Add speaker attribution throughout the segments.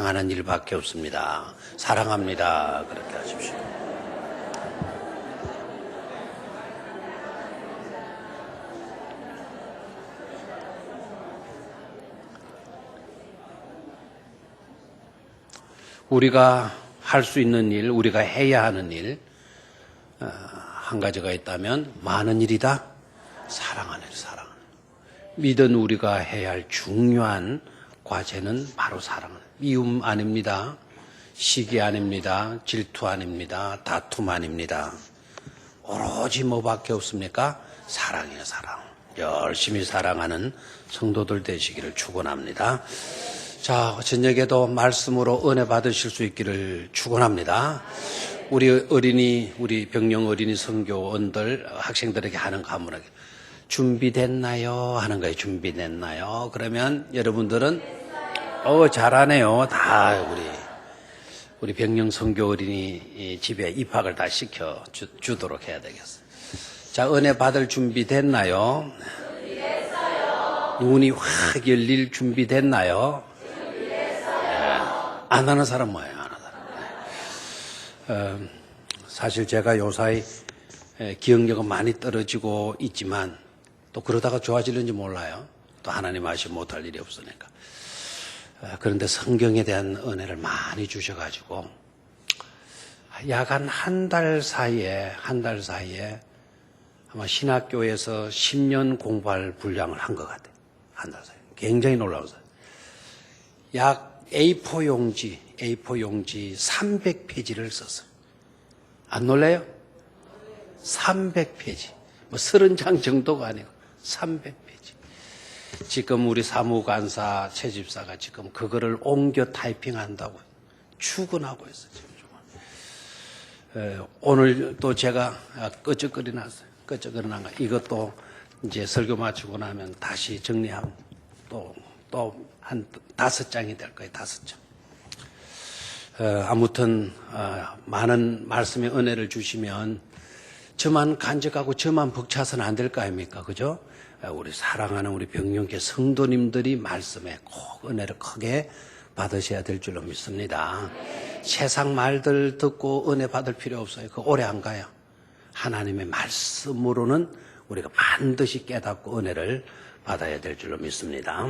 Speaker 1: 사랑하는 일밖에 없습니다. 사랑합니다. 그렇게 하십시오. 우리가 할 수 있는 일, 우리가 해야 하는 일, 한 가지가 있다면 많은 일이다. 사랑하는 일, 사랑하는 일. 믿은 우리가 해야 할 중요한 과제는 바로 사랑하는 일. 미움 아닙니다. 시기 아닙니다. 질투 아닙니다. 다툼 아닙니다. 오로지 뭐밖에 없습니까? 사랑이에요, 사랑. 열심히 사랑하는 성도들 되시기를 축원합니다. 자, 저녁에도 말씀으로 은혜 받으실 수 있기를 축원합니다. 우리 병영 어린이 선교원들 학생들에게 하는 가문에게 준비됐나요? 하는 거예요. 준비됐나요? 그러면 여러분들은 잘하네요. 다 우리 병영 선교 어린이 집에 입학을 다 시켜 주도록 해야 되겠어요. 자, 은혜 받을 준비 됐나요? 준비됐어요. 눈이 확 열릴 준비 됐나요? 준비됐어요. 안 하는 사람 뭐예요? 안 하는 사람. 사실 제가 요사이 기억력은 많이 떨어지고 있지만 또 그러다가 좋아지는지 몰라요. 또 하나님 아시 못할 일이 없으니까. 그런데 성경에 대한 은혜를 많이 주셔가지고 약 한 달 사이에 아마 신학교에서 10년 공부할 분량을 한 것 같아요. 한 달 사이에. 굉장히 놀라웠어요. 약 A4 용지 300페이지를 썼어요. 안 놀래요? 300페이지. 뭐 30장 정도가 아니고 300페이지. 지금 우리 사무관사, 채집사가 지금 그거를 옮겨 타이핑한다고 출근하고 있어요. 지금. 오늘 또 제가 끄적거려놨어요. 끄적거려난 거. 이것도 이제 설교 마치고 나면 다시 정리하면 또 한 5장이 될 거예요. 5장. 아무튼 많은 말씀의 은혜를 주시면 저만 간직하고 저만 벅차서는 안 될 거 아닙니까? 그죠? 우리 사랑하는 우리 병영계 성도님들이 말씀에 꼭 은혜를 크게 받으셔야 될 줄로 믿습니다. 세상 말들 듣고 은혜 받을 필요 없어요. 그거 오래 안 가요. 하나님의 말씀으로는 우리가 반드시 깨닫고 은혜를 받아야 될 줄로 믿습니다.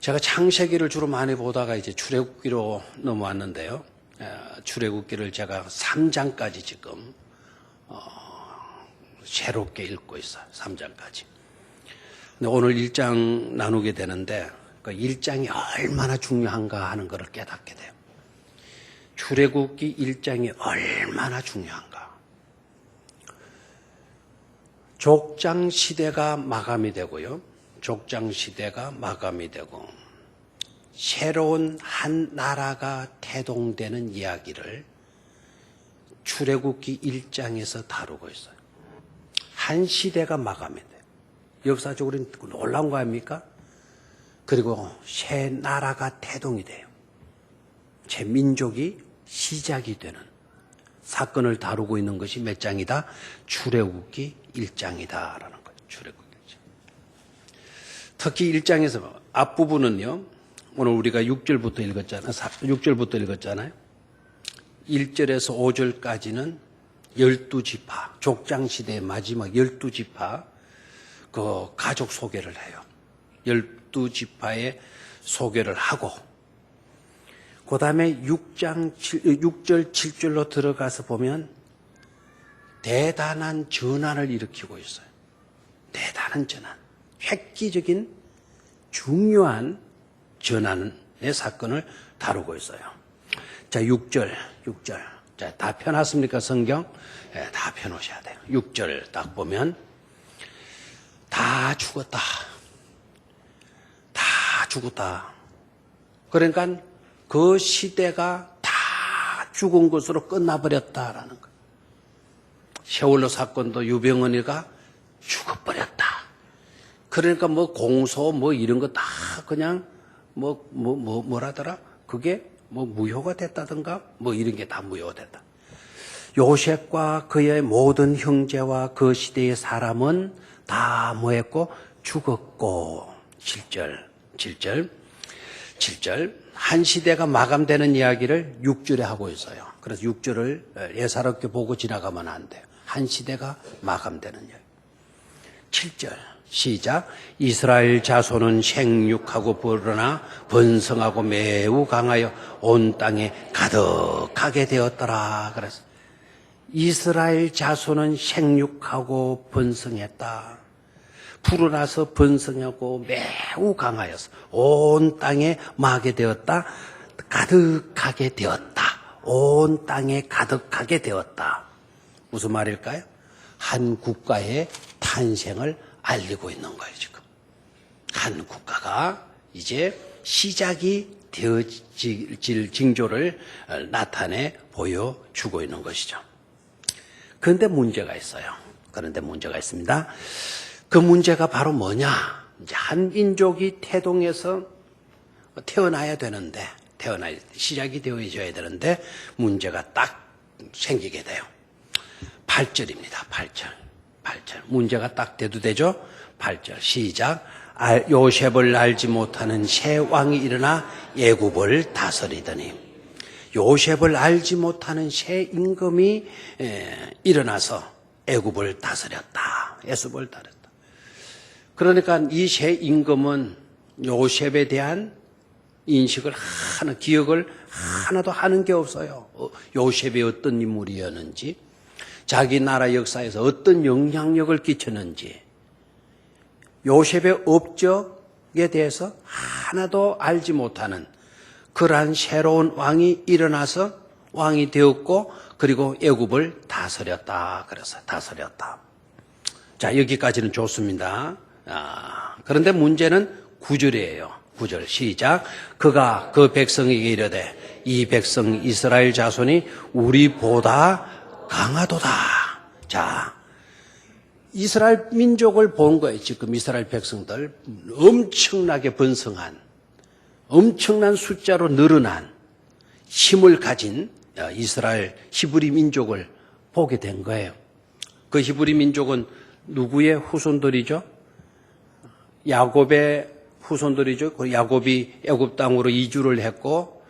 Speaker 1: 제가 창세기를 주로 많이 보다가 이제 출애굽기로 넘어왔는데요. 출애굽기를 제가 3장까지 지금 새롭게 읽고 있어요. 3장까지. 근데 오늘 1장 나누게 되는데 그 1장이 얼마나 중요한가 하는 것을 깨닫게 돼요. 출애굽기 1장이 얼마나 중요한가. 족장 시대가 마감이 되고요. 족장 시대가 마감이 되고 새로운 한 나라가 태동되는 이야기를 출애굽기 1장에서 다루고 있어요. 한 시대가 마감이 돼요. 역사적으로 놀라운 거 아닙니까? 그리고 새 나라가 태동이 돼요. 새 민족이 시작이 되는 사건을 다루고 있는 것이 몇 장이다? 출애굽기 1장이다라는 거예요. 출애굽기 1장. 특히 1장에서 앞부분은요. 오늘 우리가 6절부터 읽었잖아요. 1절에서 5절까지는 12지파, 족장시대의 마지막 12지파 그 가족 소개를 해요. 12지파의 소개를 하고 그 다음에 6절, 7절로 들어가서 보면 대단한 전환을 일으키고 있어요. 대단한 전환. 획기적인 중요한 전환의 사건을 다루고 있어요. 자, 6절. 자, 다 펴놨습니까, 성경? 네, 다 펴놓으셔야 돼요. 6절 딱 보면 다 죽었다. 다 죽었다. 그러니까 그 시대가 다 죽은 것으로 끝나버렸다라는 거예요. 세월호 사건도 유병언이가 죽어버렸다. 그러니까 뭐 공소 뭐 이런 거 다 그냥 뭐라더라? 그게 뭐 무효가 됐다든가 뭐 이런 게 다 무효가 됐다. 요셉과 그의 모든 형제와 그 시대의 사람은 다 뭐했고? 죽었고. 7절. 7절, 한 시대가 마감되는 이야기를 6절에 하고 있어요. 그래서 6절을 예사롭게 보고 지나가면 안 돼요. 한 시대가 마감되는 이야기. 7절 시작. 이스라엘 자손은 생육하고 불어나 번성하고 매우 강하여 온 땅에 가득하게 되었더라. 그래서 이스라엘 자손은 생육하고 번성했다. 불어나서 번성하고 매우 강하여서 온 땅에 마게 되었다. 가득하게 되었다. 온 땅에 가득하게 되었다. 무슨 말일까요? 한 국가의 탄생을 알리고 있는 거예요, 지금. 한 국가가 이제 시작이 되어질 징조를 나타내 보여주고 있는 것이죠. 그런데 문제가 있어요. 그런데 문제가 있습니다. 그 문제가 바로 뭐냐? 이제 한 민족이 태동해서 태어나야 되는데, 시작이 되어져야 되는데, 문제가 딱 생기게 돼요. 8절입니다. 8절. 문제가 딱 돼도 되죠? 8절 시작. 요셉을 알지 못하는 새 왕이 일어나 애굽을 다스리더니, 요셉을 알지 못하는 새 임금이 일어나서 애굽을 다스렸다. 애굽을 다스렸다. 그러니까 이 새 임금은 요셉에 대한 인식을 기억을 하나도 하는 게 없어요. 요셉이 어떤 인물이었는지, 자기 나라 역사에서 어떤 영향력을 끼쳤는지, 요셉의 업적에 대해서 하나도 알지 못하는 그러한 새로운 왕이 일어나서 왕이 되었고, 그리고 애굽을 다스렸다. 그래서 다스렸다. 자, 여기까지는 좋습니다. 그런데 문제는 9절이에요. 9절 시작. 그가 그 백성에게 이르되, 이 백성 이스라엘 자손이 우리보다 강하도다. 자, 이스라엘 민족을 본 거예요. 지금 이스라엘 백성들 엄청나게 번성한, 엄청난 숫자로 늘어난 힘을 가진 이스라엘 히브리 민족을 보게 된 거예요. 그 히브리 민족은 누구의 후손들이죠? 야곱의 후손들이죠. 야곱이 애굽 땅으로 이주를 했고,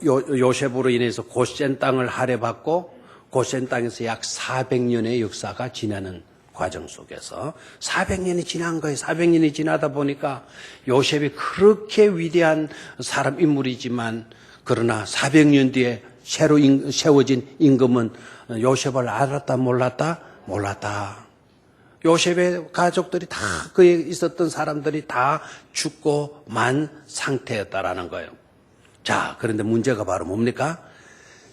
Speaker 1: 요셉으로 인해서 고센 땅을 할애받고, 고센 땅에서 약 400년의 역사가 지나는 과정 속에서 400년이 지난 거예요. 400년이 지나다 보니까 요셉이 그렇게 위대한 사람 인물이지만, 그러나 400년 뒤에 새로 세워진 임금은 요셉을 알았다 몰랐다? 몰랐다. 요셉의 가족들이 다, 그에 있었던 사람들이 다 죽고 만 상태였다라는 거예요. 자, 그런데 문제가 바로 뭡니까?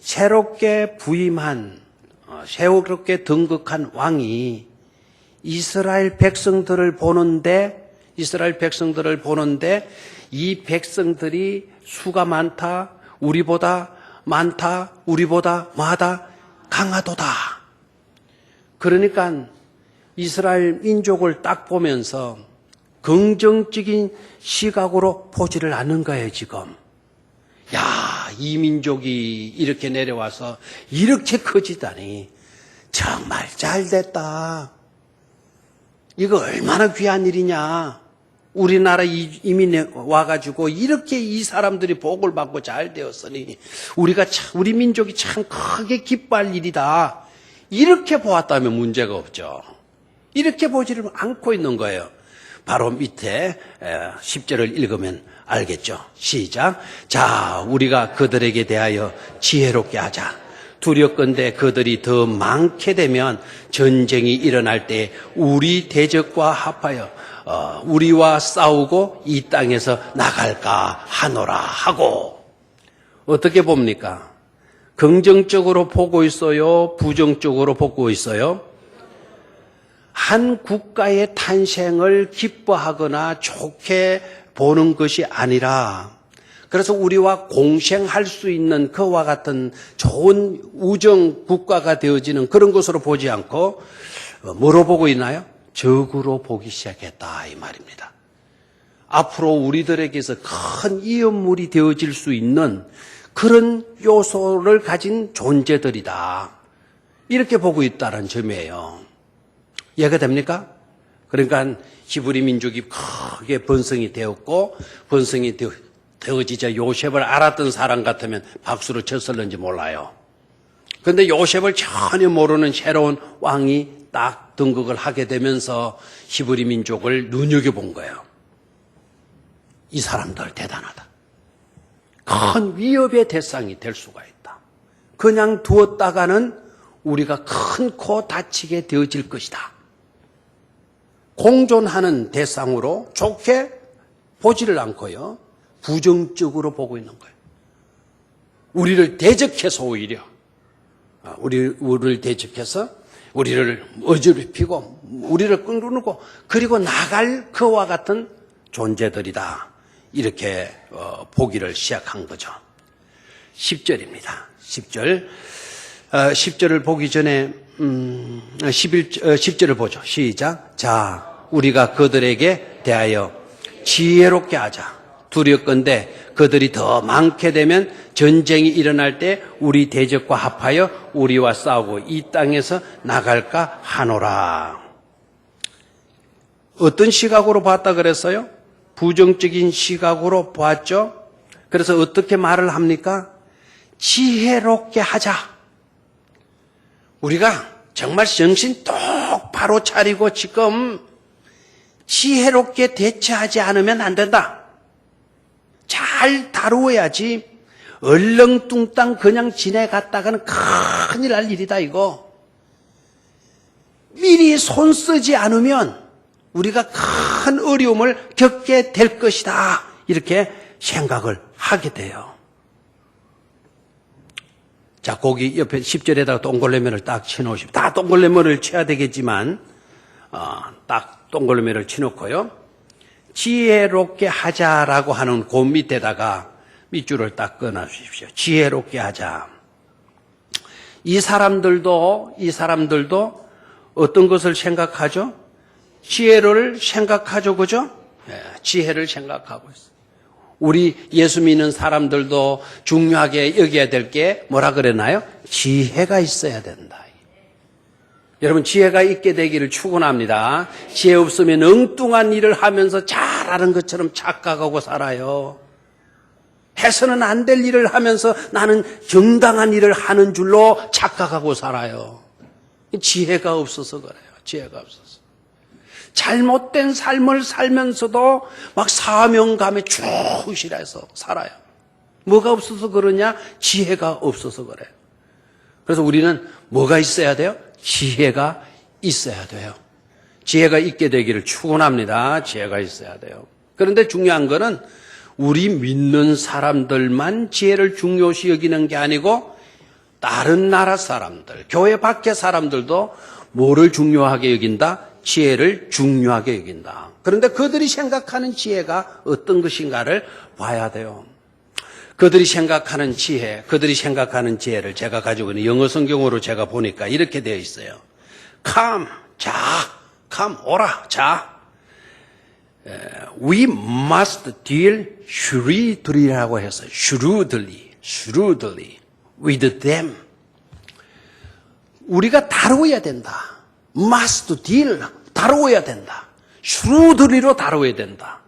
Speaker 1: 새롭게 부임한, 새롭게 등극한 왕이 이스라엘 백성들을 보는데, 이 백성들이 수가 많다, 우리보다 많다, 우리보다 마다 강하도다. 그러니까 이스라엘 민족을 딱 보면서 긍정적인 시각으로 보지를 않는 거예요, 지금. 야, 이 민족이 이렇게 내려와서 이렇게 커지다니 정말 잘 됐다. 이거 얼마나 귀한 일이냐. 우리나라 이민 와가지고 이렇게 이 사람들이 복을 받고 잘 되었으니 우리 민족이 참 크게 기뻐할 일이다. 이렇게 보았다면 문제가 없죠. 이렇게 보지를 않고 있는 거예요. 바로 밑에 10절을 읽으면 알겠죠. 시작. 자, 우리가 그들에게 대하여 지혜롭게 하자. 두렵건대 그들이 더 많게 되면 전쟁이 일어날 때 우리 대적과 합하여 우리와 싸우고 이 땅에서 나갈까 하노라 하고. 어떻게 봅니까? 긍정적으로 보고 있어요? 부정적으로 보고 있어요? 한 국가의 탄생을 기뻐하거나 좋게 보는 것이 아니라, 그래서 우리와 공생할 수 있는 그와 같은 좋은 우정 국가가 되어지는 그런 것으로 보지 않고 뭐로 보고 있나요? 적으로 보기 시작했다, 이 말입니다. 앞으로 우리들에게서 큰 위험물이 되어질 수 있는 그런 요소를 가진 존재들이다, 이렇게 보고 있다는 점이에요. 이해가 됩니까? 그러니까 히브리 민족이 크게 번성이 되었고, 번성이 되어지자 요셉을 알았던 사람 같으면 박수로 쳤을는지 몰라요. 그런데 요셉을 전혀 모르는 새로운 왕이 딱 등극을 하게 되면서 히브리 민족을 눈여겨본 거예요. 이 사람들 대단하다. 큰 위협의 대상이 될 수가 있다. 그냥 두었다가는 우리가 큰 코 다치게 되어질 것이다. 공존하는 대상으로 좋게 보지를 않고요. 부정적으로 보고 있는 거예요. 우리를 대적해서 오히려 우리를 대적해서 우리를 어지럽히고 우리를 끈누르고 그리고 나갈 그와 같은 존재들이다. 이렇게 보기를 시작한 거죠. 10절입니다. 10절. 10절을 보기 전에 10절을 보죠. 시작. 자, 우리가 그들에게 대하여 지혜롭게 하자. 두렵건대 그들이 더 많게 되면 전쟁이 일어날 때 우리 대적과 합하여 우리와 싸우고 이 땅에서 나갈까 하노라. 어떤 시각으로 봤다 그랬어요? 부정적인 시각으로 보았죠. 그래서 어떻게 말을 합니까? 지혜롭게 하자. 우리가 정말 정신 똑바로 차리고 지금 지혜롭게 대처하지 않으면 안 된다. 잘 다루어야지 얼렁뚱땅 그냥 지내갔다가는 큰일 날 일이다 이거. 미리 손 쓰지 않으면 우리가 큰 어려움을 겪게 될 것이다. 이렇게 생각을 하게 돼요. 자, 거기 옆에 10절에다가 동글레면을 딱 쳐놓으시면, 다 동글레면을 쳐야 되겠지만, 딱 동글레면을 쳐놓고요. 지혜롭게 하자라고 하는 그 밑에다가 밑줄을 딱 끊어주십시오. 지혜롭게 하자. 이 사람들도 어떤 것을 생각하죠? 지혜를 생각하죠, 그죠? 네, 지혜를 생각하고 있어요. 우리 예수 믿는 사람들도 중요하게 여겨야 될 게 뭐라 그랬나요? 지혜가 있어야 된다. 여러분, 지혜가 있게 되기를 축원합니다. 지혜 없으면 엉뚱한 일을 하면서 잘하는 것처럼 착각하고 살아요. 해서는 안 될 일을 하면서 나는 정당한 일을 하는 줄로 착각하고 살아요. 지혜가 없어서 그래요. 지혜가 없어서. 잘못된 삶을 살면서도 막 사명감에 충실해서 살아요. 뭐가 없어서 그러냐? 지혜가 없어서 그래요. 그래서 우리는 뭐가 있어야 돼요? 지혜가 있어야 돼요. 지혜가 있게 되기를 축원합니다. 지혜가 있어야 돼요. 그런데 중요한 거는 우리 믿는 사람들만 지혜를 중요시 여기는 게 아니고 다른 나라 사람들, 교회 밖의 사람들도 뭐를 중요하게 여긴다? 지혜를 중요하게 여긴다. 그런데 그들이 생각하는 지혜가 어떤 것인가를 봐야 돼요. 그들이 생각하는 지혜를 제가 가지고 있는 영어 성경으로 제가 보니까 이렇게 되어 있어요. Come, 오라, 자. We must deal shrewdly라고 해서 shrewdly with them. 우리가 다루어야 된다. must deal, 다루어야 된다. shrewdly로 다루어야 된다.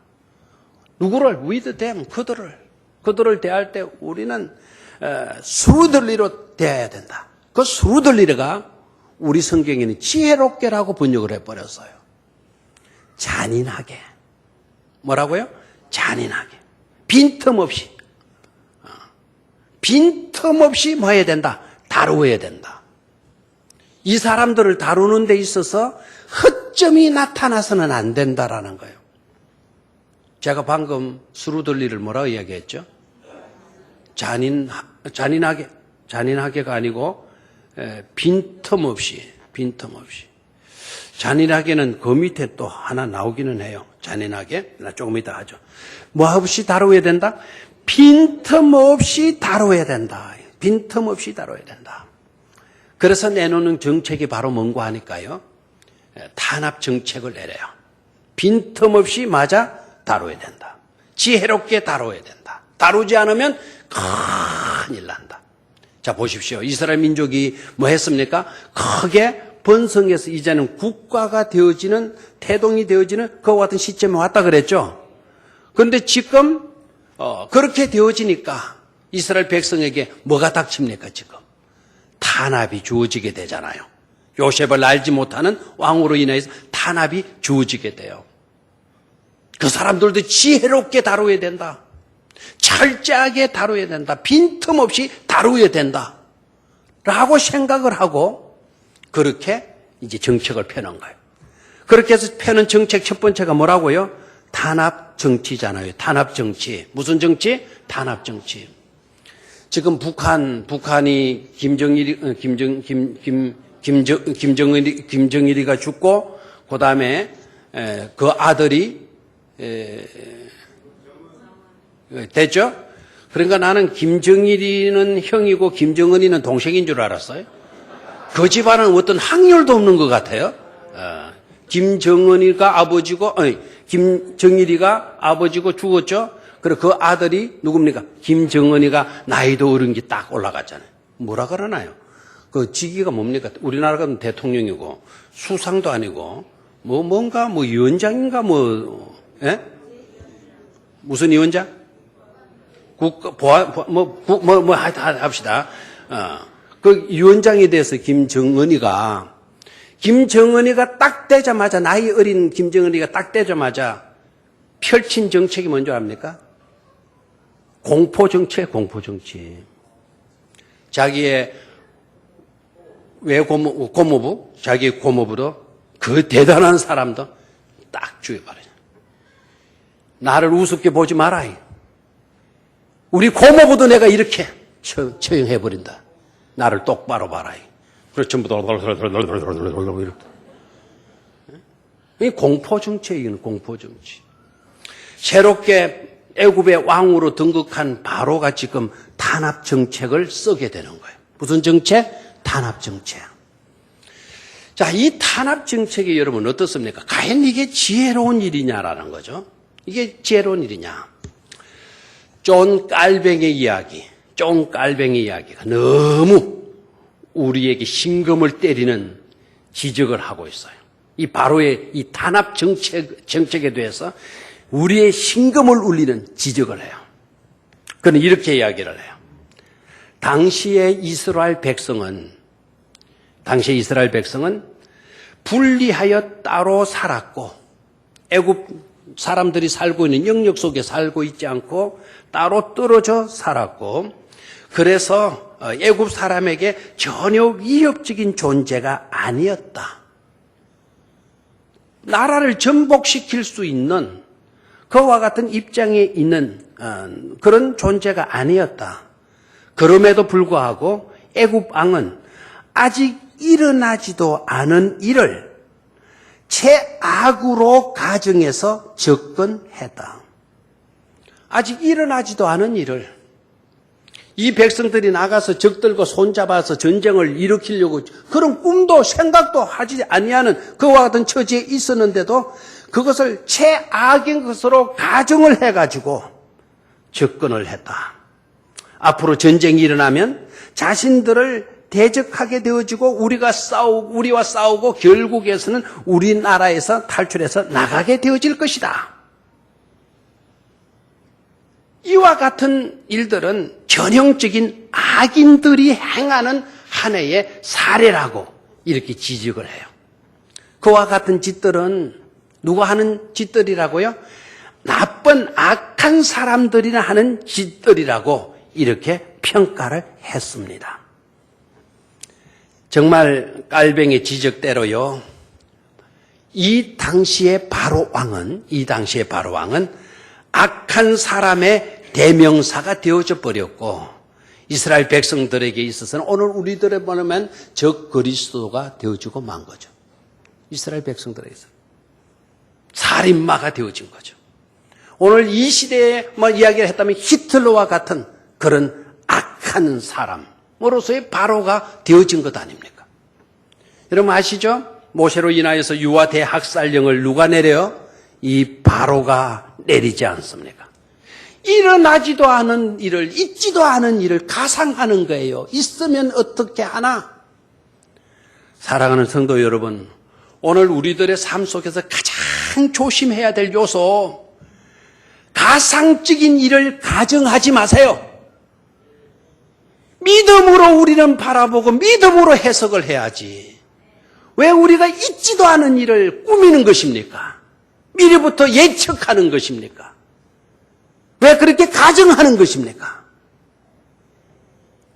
Speaker 1: 누구를? with them, 그들을 대할 때 우리는 shrewdly로 대해야 된다. 그 shrewdly가 우리 성경에는 지혜롭게라고 번역을 해버렸어요. 잔인하게. 뭐라고요? 잔인하게. 빈틈없이 뭐 해야 된다? 다루어야 된다. 이 사람들을 다루는 데 있어서 허점이 나타나서는 안 된다라는 거예요. 제가 방금 스루들리를 뭐라고 이야기했죠? 잔인하게가 아니고 빈틈없이. 잔인하게는 그 밑에 또 하나 나오기는 해요. 잔인하게. 나 조금 이따 하죠. 뭐 없이 다루어야 된다? 빈틈없이 다뤄야 된다. 빈틈없이 다뤄야 된다. 그래서 내놓는 정책이 바로 뭔고 하니까요. 탄압 정책을 내려요. 빈틈없이 맞아 다뤄야 된다. 지혜롭게 다뤄야 된다. 다루지 않으면 큰일 난다. 자, 보십시오. 이스라엘 민족이 뭐 했습니까? 크게 번성해서 이제는 국가가 되어지는, 태동이 되어지는 그와 같은 시점에 왔다 그랬죠. 그런데 지금 그렇게 되어지니까 이스라엘 백성에게 뭐가 닥칩니까 지금? 탄압이 주어지게 되잖아요. 요셉을 알지 못하는 왕으로 인해서 탄압이 주어지게 돼요. 그 사람들도 지혜롭게 다루어야 된다. 철저하게 다루어야 된다. 빈틈없이 다루어야 된다. 라고 생각을 하고 그렇게 이제 정책을 펴는 거예요. 그렇게 해서 펴는 정책 첫 번째가 뭐라고요? 탄압 정치잖아요. 탄압 정치. 무슨 정치? 탄압 정치. 지금 북한이 김정일이가 죽고 그 다음에 그 아들이 됐죠? 그러니까 나는 김정일이는 형이고 김정은이는 동생인 줄 알았어요. 그 집안은 어떤 확률도 없는 것 같아요. 김정은이가 아버지고, 김정일이가 아버지고 죽었죠? 그리고 그 아들이 누굽니까? 김정은이가 나이도 어른 게 딱 올라갔잖아요. 뭐라 그러나요? 그 직위가 뭡니까? 우리나라가 대통령이고, 수상도 아니고, 뭔가, 위원장인가, 예? 무슨 위원장? 합시다. 그 위원장에 대해서 김정은이가 딱 되자마자, 나이 어린 김정은이가 딱 되자마자 펼친 정책이 뭔지 압니까? 공포정책, 공포정치. 자기의 고모부, 자기의 고모부도 그 대단한 사람도 딱 죽여버려요. 나를 우습게 보지 마라. 우리 고모부도 내가 이렇게 처형해버린다. 나를 똑바로 봐라. 그래서 전부 다 이렇게. 공포정치예요. 공포정치. 새롭게 애굽의 왕으로 등극한 바로가 지금 탄압정책을 쓰게 되는 거예요. 무슨 정책? 탄압정책. 자, 이 탄압정책이 여러분 어떻습니까? 과연 이게 지혜로운 일이냐라는 거죠. 이게 지혜로운 일이냐. 존 깔뱅의 이야기가 너무 우리에게 심금을 때리는 지적을 하고 있어요. 이 바로의 이 탄압 정책에 대해서 우리의 심금을 울리는 지적을 해요. 그는 이렇게 이야기를 해요. 당시의 이스라엘 백성은 분리하여 따로 살았고 애굽 사람들이 살고 있는 영역 속에 살고 있지 않고 따로 떨어져 살았고 그래서 애굽 사람에게 전혀 위협적인 존재가 아니었다. 나라를 전복시킬 수 있는 그와 같은 입장에 있는 그런 존재가 아니었다. 그럼에도 불구하고 애굽 왕은 아직 일어나지도 않은 일을 최악으로 가정해서 접근했다. 아직 일어나지도 않은 일을 이 백성들이 나가서 적들과 손잡아서 전쟁을 일으키려고 그런 꿈도 생각도 하지 아니하는 그와 같은 처지에 있었는데도 그것을 최악인 것으로 가정을 해가지고 접근을 했다. 앞으로 전쟁이 일어나면 자신들을 대적하게 되어지고 우리와 싸우고 결국에서는 우리나라에서 탈출해서 나가게 되어질 것이다. 이와 같은 일들은 전형적인 악인들이 행하는 하나의 사례라고 이렇게 지적을 해요. 그와 같은 짓들은 누가 하는 짓들이라고요? 나쁜 악한 사람들이 하는 짓들이라고 이렇게 평가를 했습니다. 정말 깔뱅의 지적대로요. 이 당시의 바로 왕은 악한 사람의 대명사가 되어져 버렸고 이스라엘 백성들에게 있어서는 오늘 우리들에 보면 적 그리스도가 되어지고 만 거죠. 이스라엘 백성들에게서 살인마가 되어진 거죠. 오늘 이 시대에 이야기를 했다면 히틀러와 같은 그런 악한 사람으로서의 바로가 되어진 것 아닙니까? 여러분 아시죠? 모세로 인하여서 유아 대학살령을 누가 내려요? 이 바로가 내리지 않습니까? 일어나지도 않은 일을, 있지도 않은 일을 가상하는 거예요. 있으면 어떻게 하나? 사랑하는 성도 여러분, 오늘 우리들의 삶 속에서 가장 조심해야 될 요소, 가상적인 일을 가정하지 마세요. 믿음으로 우리는 바라보고 믿음으로 해석을 해야지. 왜 우리가 있지도 않은 일을 꾸미는 것입니까? 미리부터 예측하는 것입니까? 왜 그렇게 가정하는 것입니까?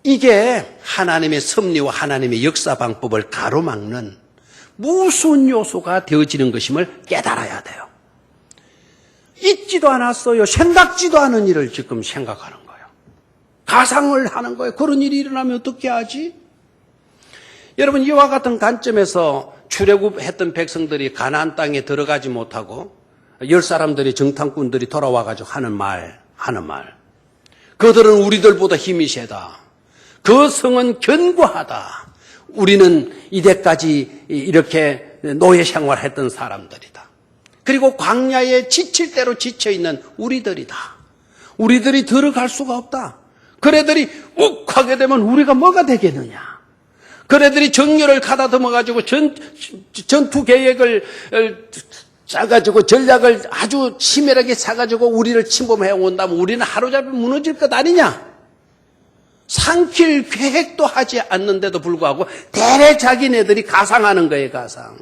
Speaker 1: 이게 하나님의 섭리와 하나님의 역사 방법을 가로막는 무서운 요소가 되어지는 것임을 깨달아야 돼요. 있지도 않았어요. 생각지도 않은 일을 지금 생각하는 거예요. 가상을 하는 거예요. 그런 일이 일어나면 어떻게 하지? 여러분, 이와 같은 관점에서 출애굽했던 백성들이 가나안 땅에 들어가지 못하고 10사람들이 정탐꾼들이 돌아와가지고 하는 말. 그들은 우리들보다 힘이 세다. 그 성은 견고하다. 우리는 이때까지 이렇게 노예 생활했던 사람들이다. 그리고 광야에 지칠 대로 지쳐있는 우리들이다. 우리들이 들어갈 수가 없다. 그래들이 욱하게 되면 우리가 뭐가 되겠느냐. 그래들이 정렬을 가다듬어가지고 전투 계획을 짜가지고 전략을 아주 치밀하게 짜가지고 우리를 침범해 온다면 우리는 하루잡이 무너질 것 아니냐. 삼킬 계획도 하지 않는데도 불구하고 대래 자기네들이 가상하는 거예요. 가상.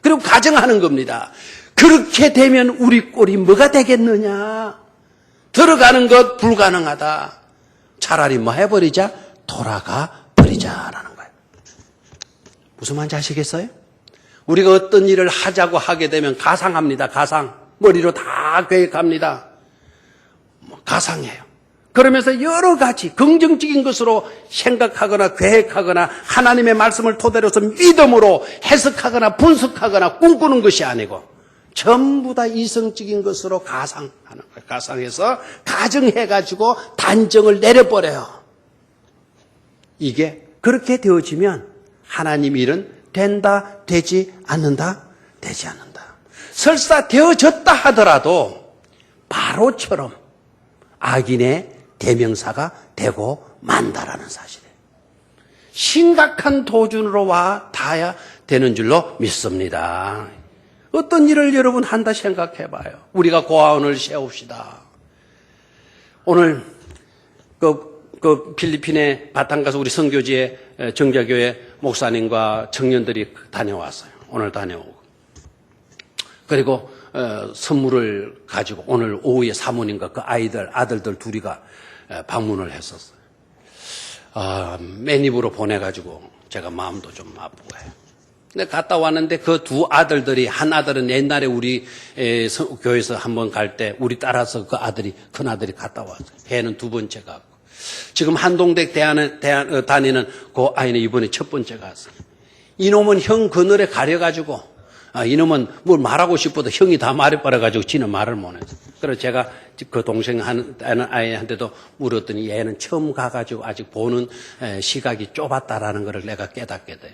Speaker 1: 그리고 가정하는 겁니다. 그렇게 되면 우리 꼴이 뭐가 되겠느냐. 들어가는 것 불가능하다. 차라리 뭐 해버리자? 돌아가 버리자라는 거예요. 무슨 말인지 아시겠어요? 우리가 어떤 일을 하자고 하게 되면 가상합니다. 가상. 머리로 다 계획합니다. 가상이에요. 그러면서 여러 가지 긍정적인 것으로 생각하거나 계획하거나 하나님의 말씀을 토대로서 믿음으로 해석하거나 분석하거나 꿈꾸는 것이 아니고 전부 다 이성적인 것으로 가상하는 거예요. 가상해서 가정해가지고 단정을 내려버려요. 이게 그렇게 되어지면 하나님 일은 된다, 되지 않는다, 되지 않는다. 설사 되어졌다 하더라도 바로처럼 악인의 대명사가 되고 만다라는 사실이에요. 심각한 도준으로 와 닿아야 되는 줄로 믿습니다. 어떤 일을 여러분 한다 생각해 봐요. 우리가 고아원을 세웁시다. 오늘 필리핀에 바탕 가서 우리 선교지에 정자교회 목사님과 청년들이 다녀왔어요. 오늘 다녀오고. 그리고 선물을 가지고 오늘 오후에 사모님과 그 아들들 둘이가 방문을 했었어요. 맨입으로 보내가지고 제가 마음도 좀 아프고 해요. 근데 갔다 왔는데 그 두 아들들이, 한 아들은 옛날에 우리 교회에서 한번 갈 때 우리 따라서 그 큰 아들이 갔다 왔어요. 걔는 두 번째 갔고. 지금 한동대 다니는 그 아이는 이번에 첫 번째 갔어요. 이놈은 형 그늘에 가려가지고, 이놈은 뭘 말하고 싶어도 형이 다 말해버려가지고 지는 말을 못했어요. 그래서 제가 그 동생 하는 아이한테도 물었더니 얘는 처음 가가지고 아직 보는 시각이 좁았다라는 걸 내가 깨닫게 돼요.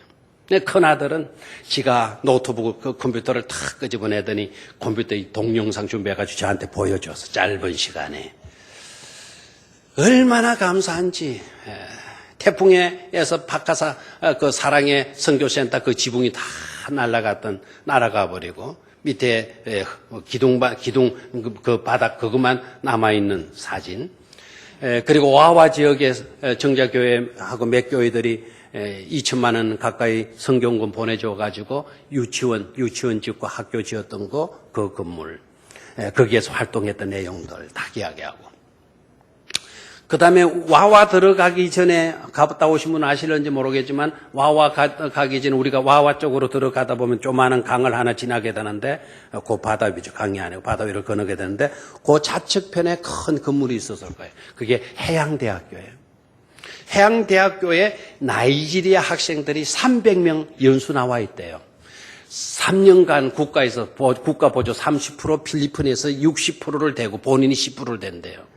Speaker 1: 내 큰아들은 지가 노트북 그 컴퓨터를 탁 끄집어내더니 컴퓨터에 동영상 준비해가지고 저한테 보여줘서 짧은 시간에. 얼마나 감사한지. 태풍에서 바카사 그 사랑의 선교센터 그 지붕이 다 날아가 버리고 밑에 기둥 그 바닥 그것만 남아있는 사진. 그리고 와와 지역의 정자교회하고 몇 교회들이 2천만 원 가까이 성경금 보내줘가지고 유치원 짓고 학교 지었던 그 건물, 거기에서 활동했던 내용들 다 이야기하고. 그 다음에 와와 들어가기 전에 갔다 오신 분은 아실는지 모르겠지만 와와 가기 전에 우리가 와와 쪽으로 들어가다 보면 조그마한 강을 하나 지나게 되는데 그 바다 위죠. 강이 아니고 바다 위를 건너게 되는데 그 좌측편에 큰 건물이 있었을 거예요. 그게 해양대학교예요. 해양대학교에 나이지리아 학생들이 300명 연수 나와 있대요. 3년간 국가 보조 30%, 필리핀에서 60%를 대고 본인이 10%를 댄대요.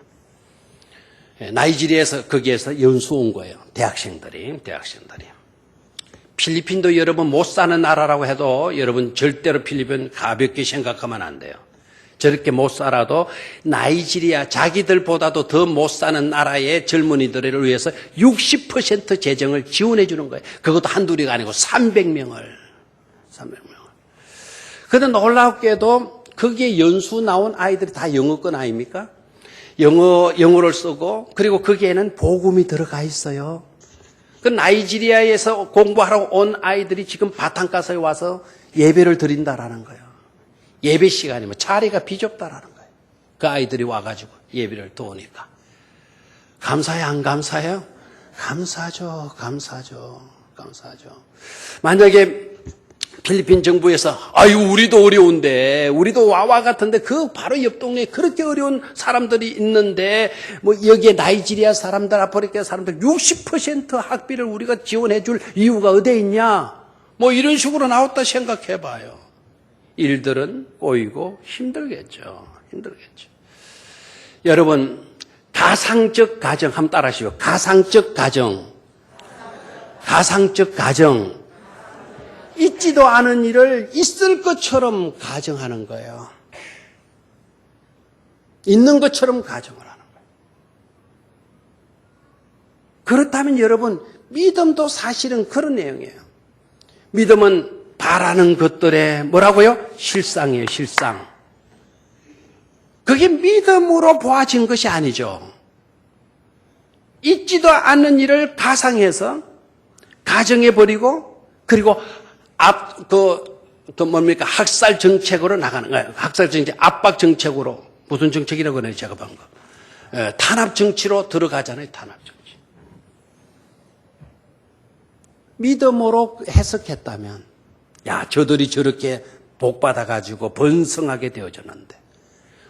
Speaker 1: 나이지리아에서 거기에서 연수 온 거예요. 대학생들이. 필리핀도 여러분 못 사는 나라라고 해도 여러분 절대로 필리핀 가볍게 생각하면 안 돼요. 저렇게 못 살아도 나이지리아 자기들보다도 더 못 사는 나라의 젊은이들을 위해서 60% 재정을 지원해 주는 거예요. 그것도 한둘이가 아니고 300명을. 그런데 놀랍게도 거기에 연수 나온 아이들이 다 영어권 아닙니까? 영어를 쓰고, 그리고 거기에는 복음이 들어가 있어요. 그 나이지리아에서 공부하러 온 아이들이 지금 바탕가서에 와서 예배를 드린다라는 거예요. 예배 시간이면 자리가 비좁다라는 거예요. 그 아이들이 와가지고 예배를 도우니까. 감사해요, 안 감사해요? 감사하죠, 감사하죠, 감사하죠. 만약에 필리핀 정부에서 아유 우리도 어려운데 우리도 와와 같은데 그 바로 옆 동네에 그렇게 어려운 사람들이 있는데 뭐 여기에 나이지리아 사람들, 아프리카 사람들 60% 학비를 우리가 지원해 줄 이유가 어디에 있냐? 뭐 이런 식으로 나왔다 생각해 봐요. 일들은 꼬이고 힘들겠죠. 힘들겠죠. 여러분, 가상적 가정 한번 따라하시오. 가상적 가정. 가상적 가정. 있지도 않은 일을 있을 것처럼 가정하는 거예요. 있는 것처럼 가정을 하는 거예요. 그렇다면 여러분, 믿음도 사실은 그런 내용이에요. 믿음은 바라는 것들의 뭐라고요? 실상이에요, 실상. 그게 믿음으로 보아진 것이 아니죠. 있지도 않는 일을 가상해서 가정해버리고, 그리고 뭡니까? 학살 정책으로 나가는 거예요. 학살 정책, 압박 정책으로. 무슨 정책이라고 그러나요, 제가 방금. 탄압 정치로 들어가잖아요, 탄압 정치. 믿음으로 해석했다면, 야, 저들이 저렇게 복받아가지고 번성하게 되어졌는데,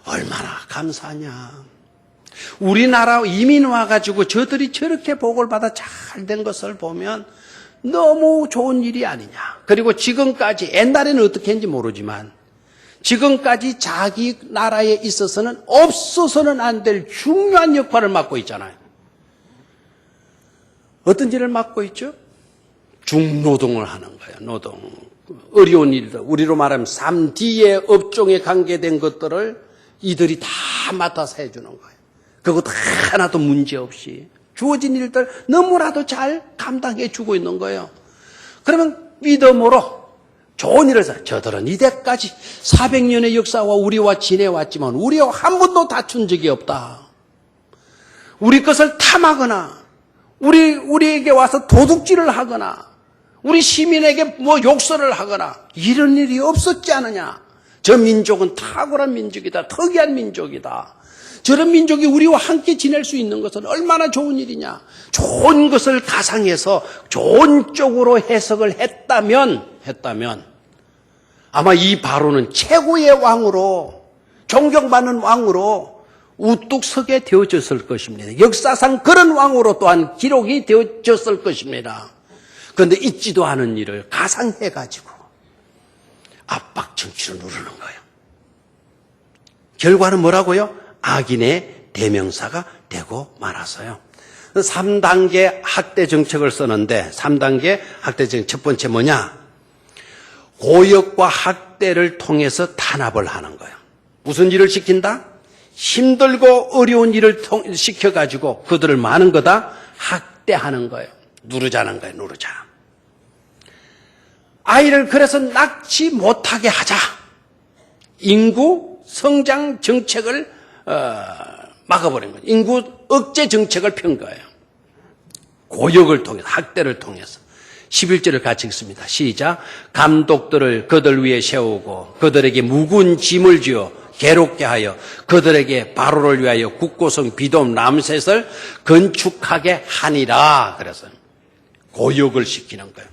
Speaker 1: 얼마나 감사하냐. 우리나라 이민 와가지고 저들이 저렇게 복을 받아 잘 된 것을 보면 너무 좋은 일이 아니냐. 그리고 지금까지, 옛날에는 어떻게 했는지 모르지만, 지금까지 자기 나라에 있어서는 없어서는 안 될 중요한 역할을 맡고 있잖아요. 어떤 일을 맡고 있죠? 중노동을 하는 거예요, 노동. 어려운 일들, 우리로 말하면 3D의 업종에 관계된 것들을 이들이 다 맡아서 해주는 거예요. 그것도 하나도 문제없이. 주어진 일들 너무나도 잘 감당해 주고 있는 거예요. 그러면 믿음으로 좋은 일을 해서 저들은 이때까지 400년의 역사와 우리와 지내왔지만 우리와 한 번도 다툰 적이 없다. 우리 것을 탐하거나 우리에게 와서 도둑질을 하거나 우리 시민에게 뭐 욕설을 하거나 이런 일이 없었지 않느냐. 저 민족은 탁월한 민족이다. 특이한 민족이다. 저런 민족이 우리와 함께 지낼 수 있는 것은 얼마나 좋은 일이냐. 좋은 것을 가상해서 좋은 쪽으로 해석을 했다면 아마 이 바로는 최고의 왕으로, 존경받는 왕으로 우뚝 서게 되어졌을 것입니다. 역사상 그런 왕으로 또한 기록이 되어졌을 것입니다. 그런데 있지도 않은 일을 가상해가지고 압박 정치로 누르는 거예요. 결과는 뭐라고요? 악인의 대명사가 되고 말아서요. 3단계 학대 정책을 쓰는데 3단계 학대 정책 첫 번째 뭐냐? 고역과 학대를 통해서 탄압을 하는 거예요. 무슨 일을 시킨다? 힘들고 어려운 일을 시켜가지고 그들을 많은 거다 학대하는 거예요. 누르자는 거예요. 누르자. 아이를 그래서 낳지 못하게 하자. 인구 성장 정책을 막아버린 거예요. 인구 억제 정책을 편 거예요. 고역을 통해서, 학대를 통해서. 11절을 같이 읽습니다. 시작. 감독들을 그들 위에 세우고 그들에게 무거운 짐을 지어 괴롭게 하여 그들에게 바로를 위하여 국고성 비돔 람셋을 건축하게 하니라. 그래서 고역을 시키는 거예요.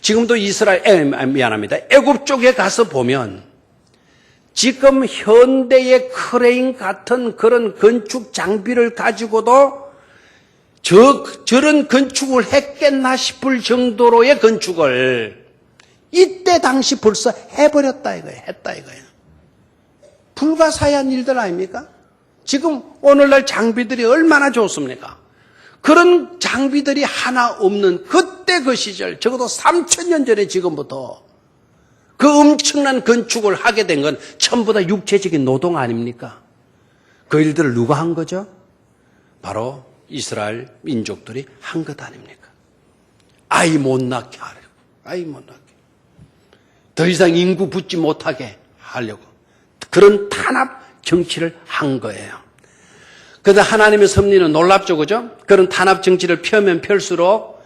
Speaker 1: 지금도 애굽 쪽에 가서 보면 지금 현대의 크레인 같은 그런 건축 장비를 가지고도 저런 건축을 했겠나 싶을 정도로의 건축을 이때 당시 벌써 해버렸다 이거예요. 했다 이거예요. 불가사의한 일들 아닙니까? 지금 오늘날 장비들이 얼마나 좋습니까? 그런 장비들이 하나 없는 그때 그 시절, 적어도 3000년 전에 지금부터 그 엄청난 건축을 하게 된 건 전부 다 육체적인 노동 아닙니까? 그 일들을 누가 한 거죠? 바로 이스라엘 민족들이 한 것 아닙니까? 아이 못 낳게 하려고. 아이 못 낳게. 더 이상 인구 붙지 못하게 하려고. 그런 탄압 정치를 한 거예요. 그런데 하나님의 섭리는 놀랍죠, 그죠? 그런 탄압 정치를 펴면 펼수록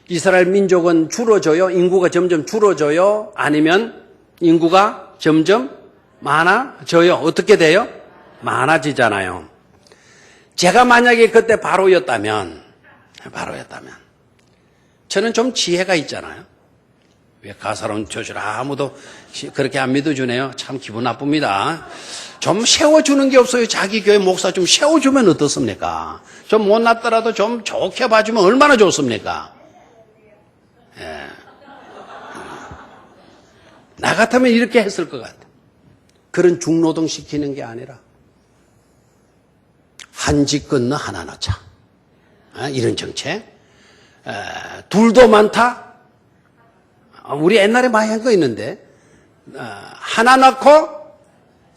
Speaker 1: 이스라엘 민족은 줄어져요? 인구가 점점 줄어져요? 아니면 인구가 점점 많아져요? 어떻게 돼요? 많아지잖아요. 제가 만약에 그때 바로였다면 저는 좀 지혜가 있잖아요. 왜 가사로운 조실 아무도 그렇게 안 믿어주네요. 참 기분 나쁩니다. 좀 세워주는 게 없어요. 자기 교회 목사 좀 세워주면 어떻습니까? 좀 못났더라도 좀 좋게 봐주면 얼마나 좋습니까? 예. 나 같으면 이렇게 했을 것 같아. 그런 중노동 시키는 게 아니라 한 집 건너 하나 넣자. 이런 정책. 둘도 많다. 우리 옛날에 많이 한 거 있는데 하나 넣고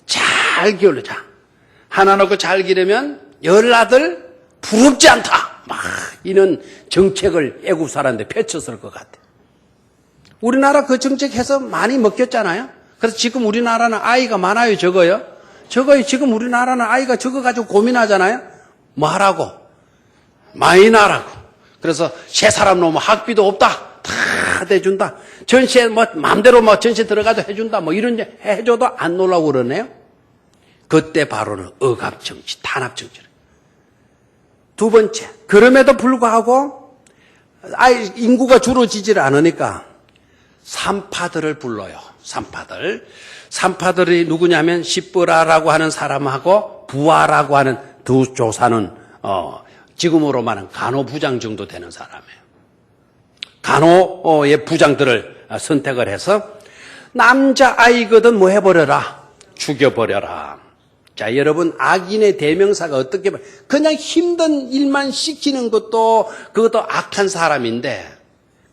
Speaker 1: 잘 기르자. 하나 넣고 잘 기르면 열 아들 부럽지 않다. 막 이런 정책을 애국 사람한테 펼쳤을 것 같아. 우리나라 그 정책해서 많이 먹혔잖아요. 그래서 지금 우리나라는 아이가 많아요, 적어요? 적어요. 지금 우리나라는 아이가 적어가지고 고민하잖아요. 뭐 하라고? 많이 나라고. 그래서 세 사람 놓으면 학비도 없다. 다 대준다. 전시에 마음대로 전시 들어가도 해준다. 이런 해줘도 안 놀라고 그러네요. 그때 바로는 억압 정치, 탄압 정치를. 두 번째, 그럼에도 불구하고 인구가 줄어지질 않으니까 산파들을 불러요. 산파들이 누구냐면 십브라라고 하는 사람하고 부하라고 하는 두 조사는 지금으로 말하는 간호부장 정도 되는 사람이에요. 간호의 부장들을 선택을 해서 남자아이거든 뭐 해버려라. 죽여버려라. 자, 여러분, 악인의 대명사가 어떻게 보면 그냥 힘든 일만 시키는 것도 그것도 악한 사람인데,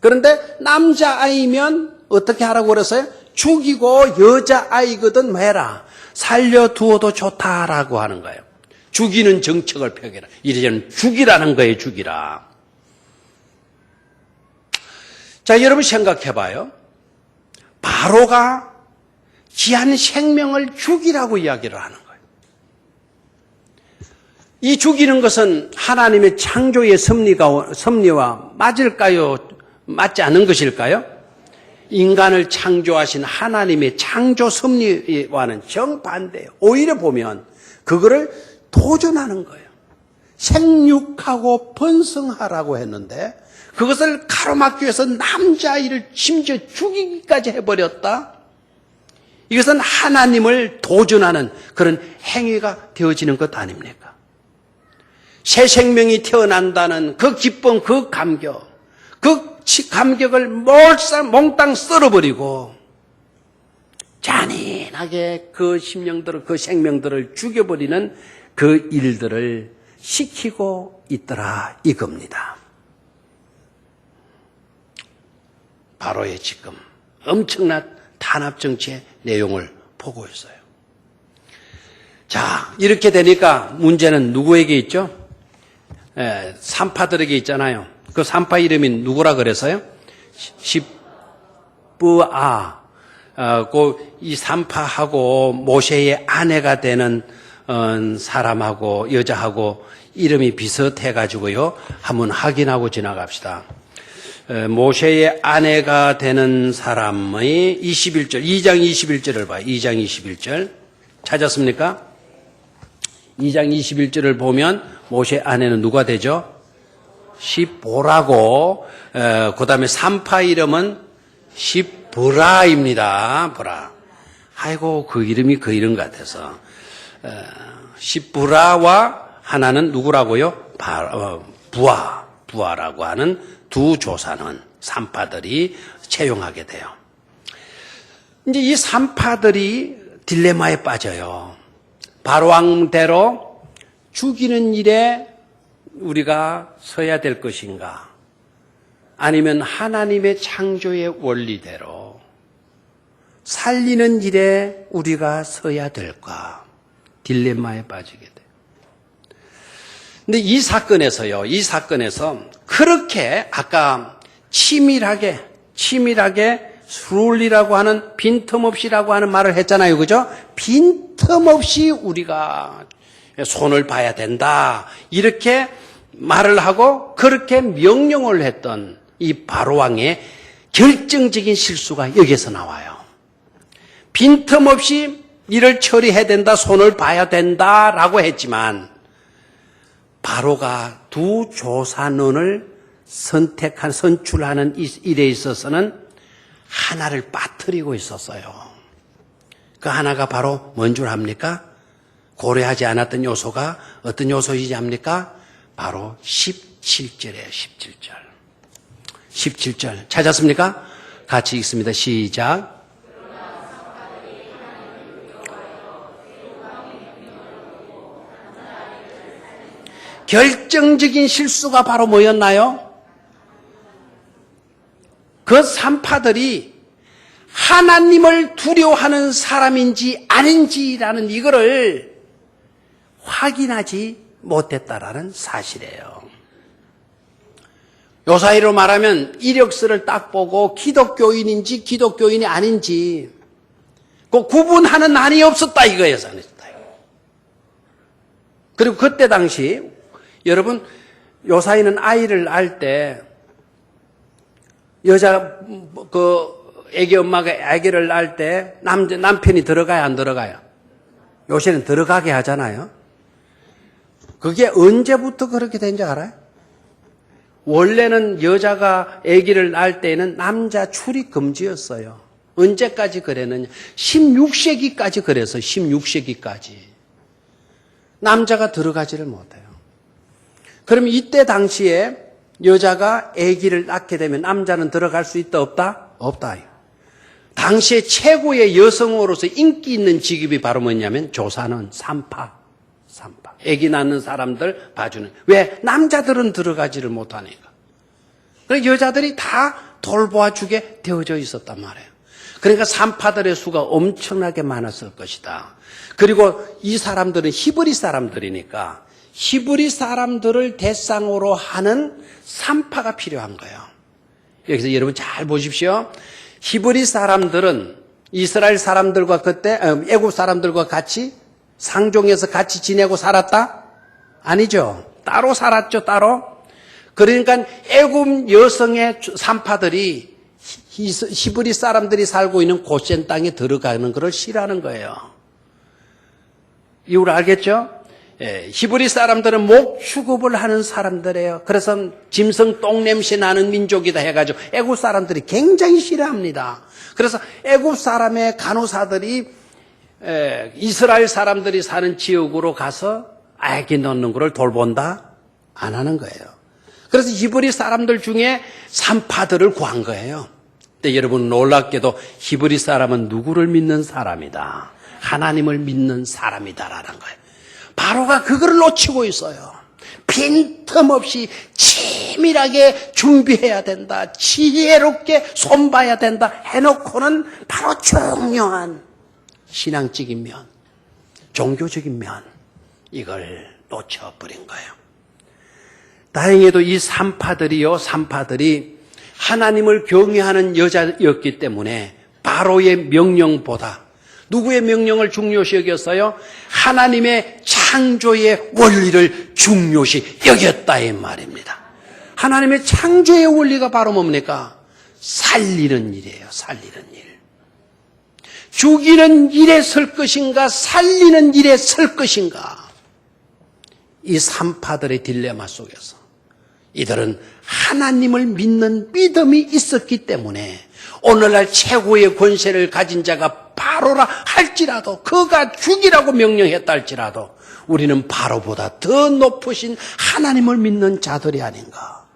Speaker 1: 그런데 남자아이면 어떻게 하라고 그랬어요? 죽이고 여자아이거든 뭐 해라. 살려두어도 좋다라고 하는 거예요. 죽이는 정책을 펴게라. 이제는 죽이라는 거예요, 죽이라. 자, 여러분 생각해봐요. 바로가 귀한 생명을 죽이라고 이야기를 하는 거예요. 이 죽이는 것은 하나님의 창조의 섭리와 맞을까요? 맞지 않는 것일까요? 인간을 창조하신 하나님의 창조 섭리와는 정반대예요. 오히려 보면 그거를 도전하는 거예요. 생육하고 번성하라고 했는데 그것을 가로막기 위해서 남자아이를 심지어 죽이기까지 해버렸다. 이것은 하나님을 도전하는 그런 행위가 되어지는 것 아닙니까? 새 생명이 태어난다는 그 기쁨, 그 감격, 그 감격을 몽땅 썰어버리고 잔인하게 그 심령들을, 그 생명들을 죽여버리는 그 일들을 시키고 있더라 이겁니다. 바로의 지금 엄청난 탄압 정치의 내용을 보고 있어요. 자, 이렇게 되니까 문제는 누구에게 있죠? 산파들에게 있잖아요. 그 산파 이름이 누구라 그래서요? 십브아. 이 산파하고 모세의 아내가 되는 사람하고 여자하고 이름이 비슷해가지고요. 한번 확인하고 지나갑시다. 모세의 아내가 되는 사람의 21절, 2장 21절을 봐요. 2장 21절. 찾았습니까? 2장 21절을 보면 모세의 아내는 누가 되죠? 십보라고, 그 다음에 산파 이름은 십브라입니다. 브라. 아이고, 그 이름이 그 이름 같아서. 십브라와 하나는 누구라고요? 부하라고 하는 두 조사는 산파들이 채용하게 돼요. 이제 이 산파들이 딜레마에 빠져요. 바로왕대로 죽이는 일에 우리가 서야 될 것인가? 아니면 하나님의 창조의 원리대로 살리는 일에 우리가 서야 될까? 딜레마에 빠지게 돼요. 근데 이 사건에서 그렇게 아까 치밀하게 truly라고 하는 빈틈없이라고 하는 말을 했잖아요. 그죠? 빈틈없이 우리가 손을 봐야 된다. 이렇게 말을 하고 그렇게 명령을 했던 이 바로왕의 결정적인 실수가 여기서 나와요. 빈틈없이 일을 처리해야 된다, 손을 봐야 된다라고 했지만 바로가 두 조사원을 선출하는 일에 있어서는 하나를 빠뜨리고 있었어요. 그 하나가 바로 뭔 줄 압니까? 고려하지 않았던 요소가 어떤 요소이지 압니까? 바로 17절이에요. 17절. 17절 찾았습니까? 같이 읽습니다. 시작. 결정적인 실수가 바로 뭐였나요? 그 산파들이 하나님을 두려워하는 사람인지 아닌지라는 이거를 확인하지 못했다라는 사실이에요. 요사이로 말하면 이력서를 딱 보고 기독교인인지 기독교인이 아닌지 그 구분하는 한이 없었다 이거예요. 그리고 그때 당시 여러분 요사이는 아이를 낳을 때 여자 애기 엄마가 아기를 낳을 때 남편이 들어가야 안 들어가요? 요새는 들어가게 하잖아요. 그게 언제부터 그렇게 된지 알아요? 원래는 여자가 아기를 낳을 때에는 남자 출입 금지였어요. 언제까지 그랬느냐? 16세기까지 그래서 16세기까지 남자가 들어가지를 못해요. 그럼 이때 당시에 여자가 아기를 낳게 되면 남자는 들어갈 수 있다 없다? 없다. 당시에 최고의 여성으로서 인기 있는 직업이 바로 뭐냐면 조사는 산파. 아기 낳는 사람들 봐주는. 왜? 남자들은 들어가지를 못하니까. 그래서 여자들이 다 돌보아주게 되어져 있었단 말이에요. 그러니까 산파들의 수가 엄청나게 많았을 것이다. 그리고 이 사람들은 히브리 사람들이니까 히브리 사람들을 대상으로 하는 산파가 필요한 거예요. 여기서 여러분 잘 보십시오. 히브리 사람들은 이스라엘 사람들과 그때 애굽 사람들과 같이 상종해서 같이 지내고 살았다? 아니죠. 따로 살았죠. 따로. 그러니까 애굽 여성의 산파들이 히브리 사람들이 살고 있는 고센 땅에 들어가는 것을 싫어하는 거예요. 이유를 알겠죠? 히브리 사람들은 목 축업을 하는 사람들이에요. 그래서 짐승 똥냄새 나는 민족이다 해가지고 애굽 사람들이 굉장히 싫어합니다. 그래서 애굽 사람의 간호사들이 이스라엘 사람들이 사는 지역으로 가서 아기 낳는 것을 돌본다? 안 하는 거예요. 그래서 히브리 사람들 중에 산파들을 구한 거예요. 근데 여러분 놀랍게도 히브리 사람은 누구를 믿는 사람이다? 하나님을 믿는 사람이다라는 거예요. 바로가 그걸 놓치고 있어요. 빈틈없이 치밀하게 준비해야 된다. 지혜롭게 손봐야 된다. 해놓고는 바로 중요한 신앙적인 면, 종교적인 면 이걸 놓쳐버린 거예요. 다행히도 이 산파들이 하나님을 경외하는 여자였기 때문에 바로의 명령보다 누구의 명령을 중요시 여겼어요? 하나님의 창조의 원리를 중요시 여겼다 이 말입니다. 하나님의 창조의 원리가 바로 뭡니까? 살리는 일이에요. 살리는 일. 죽이는 일에 설 것인가 살리는 일에 설 것인가. 이 산파들의 딜레마 속에서 이들은 하나님을 믿는 믿음이 있었기 때문에 오늘날 최고의 권세를 가진 자가 바로라 할지라도 그가 죽이라고 명령했다 할지라도 우리는 바로보다 더 높으신 하나님을 믿는 자들이 아닌가.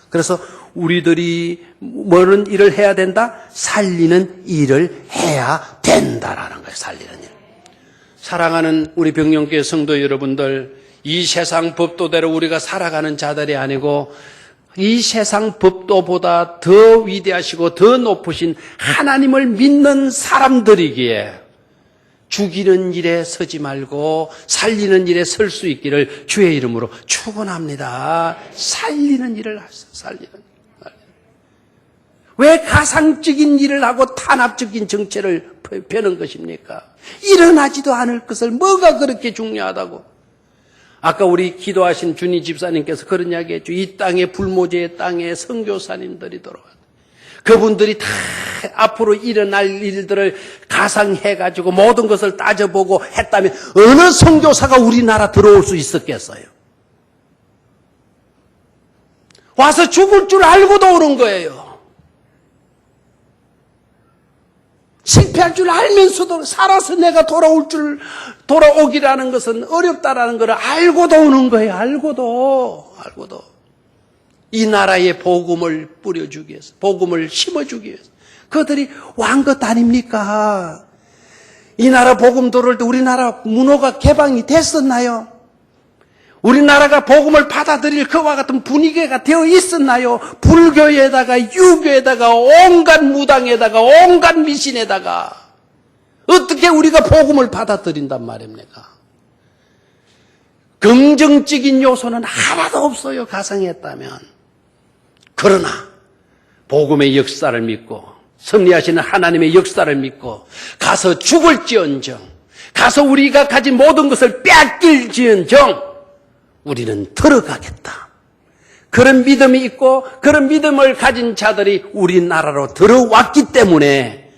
Speaker 1: 그래서 우리들이 뭐는 일을 해야 된다? 살리는 일을 해야 된다라는 거예요. 살리는 일. 사랑하는 우리 병영교회 성도 여러분들, 이 세상 법도대로 우리가 살아가는 자들이 아니고 이 세상 법도보다 더 위대하시고 더 높으신 하나님을 믿는 사람들이기에 죽이는 일에 서지 말고 살리는 일에 설 수 있기를 주의 이름으로 축원합니다. 살리는 일을 하세요. 살리는 일. 왜 가상적인 일을 하고 탄압적인 정체를 펴는 것입니까? 일어나지도 않을 것을 뭐가 그렇게 중요하다고? 아까 우리 기도하신 준희 집사님께서 그런 이야기 했죠. 이 땅에 불모제의 땅에 선교사님들이 돌아왔어요. 그분들이 다 앞으로 일어날 일들을 가상해가지고 모든 것을 따져보고 했다면 어느 선교사가 우리나라 들어올 수 있었겠어요? 와서 죽을 줄 알고도 오는 거예요. 실패할 줄 알면서도 살아서 내가 돌아오기라는 것은 어렵다라는 걸 알고도 오는 거예요. 알고도. 이 나라에 복음을 뿌려주기 위해서, 복음을 심어주기 위해서. 그들이 왕 것 아닙니까? 이 나라 복음 들어올 때 우리나라 문호가 개방이 됐었나요? 우리나라가 복음을 받아들일 그와 같은 분위기가 되어 있었나요? 불교에다가 유교에다가 온갖 무당에다가 온갖 미신에다가 어떻게 우리가 복음을 받아들인단 말입니까? 긍정적인 요소는 하나도 없어요. 가상했다면. 그러나 복음의 역사를 믿고 섭리하시는 하나님의 역사를 믿고 가서 죽을지언정, 가서 우리가 가진 모든 것을 뺏길지언정 우리는 들어가겠다. 그런 믿음이 있고 그런 믿음을 가진 자들이 우리나라로 들어왔기 때문에